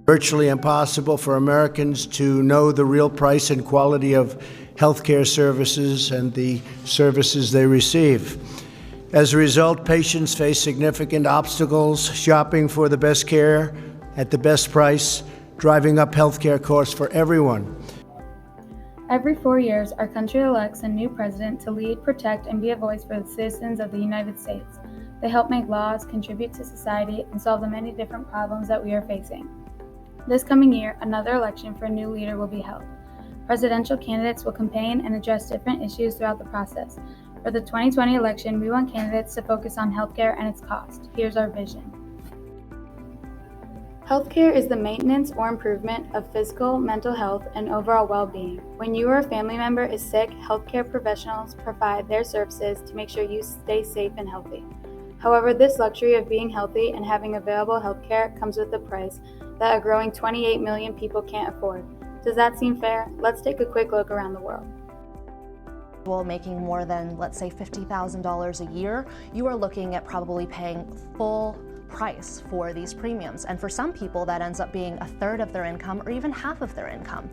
Virtually impossible for Americans to know the real price and quality of healthcare services and the services they receive. As a result, patients face significant obstacles shopping for the best care at the best price, driving up healthcare costs for everyone. Every 4 years, our country elects a new president to lead, protect, and be a voice for the citizens of the United States. They help make laws, contribute to society, and solve the many different problems that we are facing. This coming year, another election for a new leader will be held. Presidential candidates will campaign and address different issues throughout the process. For the 2020 election, we want candidates to focus on healthcare and its cost. Here's our vision. Healthcare is the maintenance or improvement of physical, mental health, and overall well-being. When you or a family member is sick, healthcare professionals provide their services to make sure you stay safe and healthy. However, this luxury of being healthy and having available healthcare comes with a price that a growing 28 million people can't afford. Does that seem fair? Let's take a quick look around the world. Making more than, let's say, $50,000 a year, you are looking at probably paying full price for these premiums. And for some people, that ends up being a third of their income or even half of their income.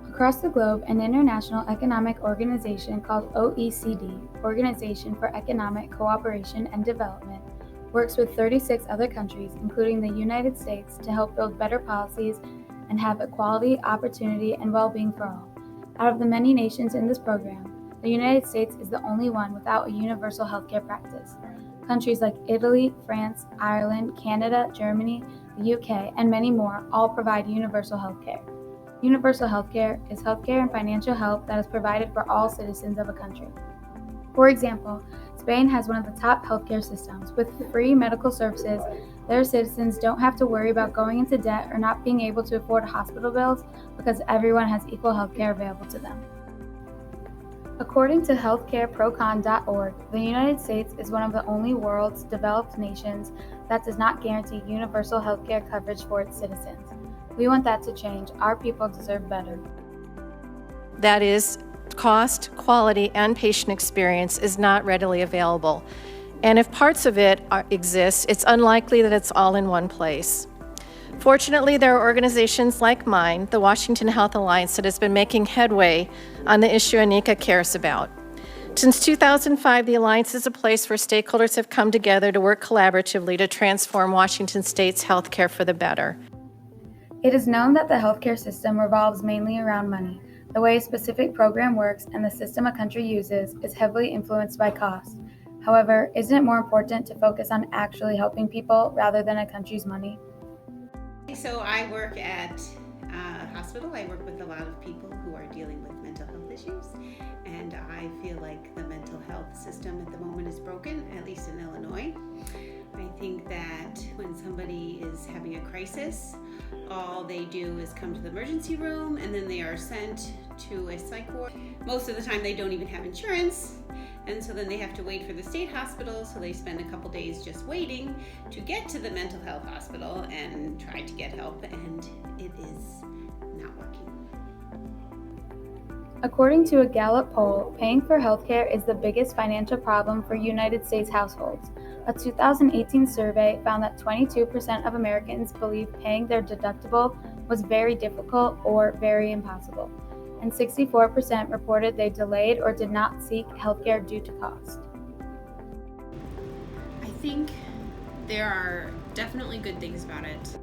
Across the globe, an international economic organization called OECD, Organization for Economic Cooperation and Development, works with 36 other countries, including the United States, to help build better policies and have equality, opportunity, and well-being for all. Out of the many nations in this program, the United States is the only one without a universal healthcare practice. Countries like Italy, France, Ireland, Canada, Germany, the UK, and many more all provide universal healthcare. Universal healthcare is healthcare and financial help that is provided for all citizens of a country. For example, Spain has one of the top healthcare systems. With free medical services, their citizens don't have to worry about going into debt or not being able to afford hospital bills because everyone has equal healthcare available to them. According to healthcareprocon.org, the United States is one of the only world's developed nations that does not guarantee universal healthcare coverage for its citizens. We want that to change. Our people deserve better. That is, cost, quality, and patient experience is not readily available. And if parts of it exist, it's unlikely that it's all in one place. Fortunately, there are organizations like mine, the Washington Health Alliance, that has been making headway on the issue Anika cares about. Since 2005, the Alliance is a place where stakeholders have come together to work collaboratively to transform Washington State's healthcare for the better. It is known that the healthcare system revolves mainly around money. The way a specific program works and the system a country uses is heavily influenced by cost. However, isn't it more important to focus on actually helping people rather than a country's money? So I work at a hospital. I work with a lot of people who are dealing with mental health issues, and I feel like the mental health system at the moment is broken, at least in Illinois. I think that when somebody is having a crisis, all they do is come to the emergency room and then they are sent to a psych ward. Most of the time they don't even have insurance, and so then they have to wait for the state hospital, so they spend a couple days just waiting to get to the mental health hospital and try to get help, and it is not working. According to a Gallup poll, paying for healthcare is the biggest financial problem for United States households. A 2018 survey found that 22% of Americans believe paying their deductible was very difficult or very impossible, and 64% reported they delayed or did not seek healthcare due to cost. I think there are definitely good things about it.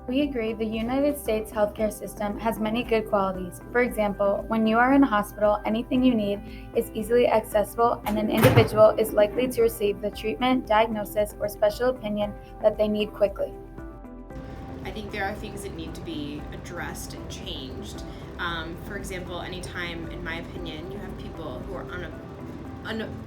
We agree the United States healthcare system has many good qualities. For example, when you are in a hospital, anything you need is easily accessible and an individual is likely to receive the treatment, diagnosis, or special opinion that they need quickly. I think there are things that need to be addressed and changed. For example, anytime, in my opinion, you have people who are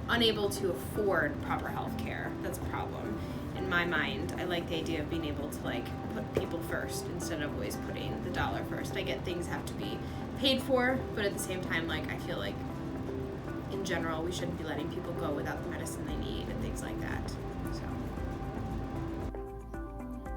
unable to afford proper health care, that's a problem. In my mind, I like the idea of being able to put people first instead of always putting the dollar first. I get things have to be paid for, but at the same time, I feel like in general we shouldn't be letting people go without the medicine they need and things like that. So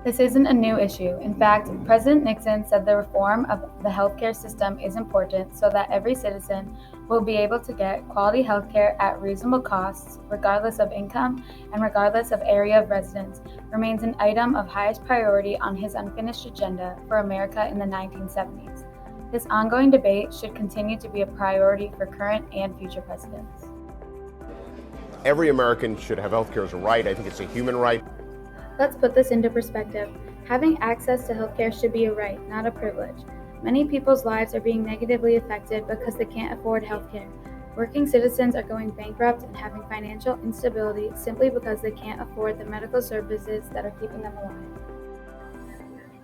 This isn't a new issue. In fact, President Nixon said the reform of the healthcare system is important so that every citizen will be able to get quality healthcare at reasonable costs, regardless of income and regardless of area of residence, remains an item of highest priority on his unfinished agenda for America in the 1970s. This ongoing debate should continue to be a priority for current and future presidents. Every American should have health care as a right. I think it's a human right. Let's put this into perspective. Having access to healthcare should be a right, not a privilege. Many people's lives are being negatively affected because they can't afford healthcare. Working citizens are going bankrupt and having financial instability simply because they can't afford the medical services that are keeping them alive.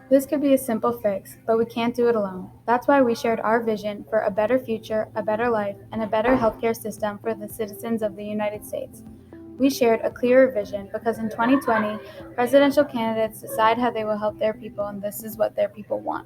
This could be a simple fix, but we can't do it alone. That's why we shared our vision for a better future, a better life, and a better healthcare system for the citizens of the United States. We shared a clearer vision because in 2020, presidential candidates decide how they will help their people, and this is what their people want.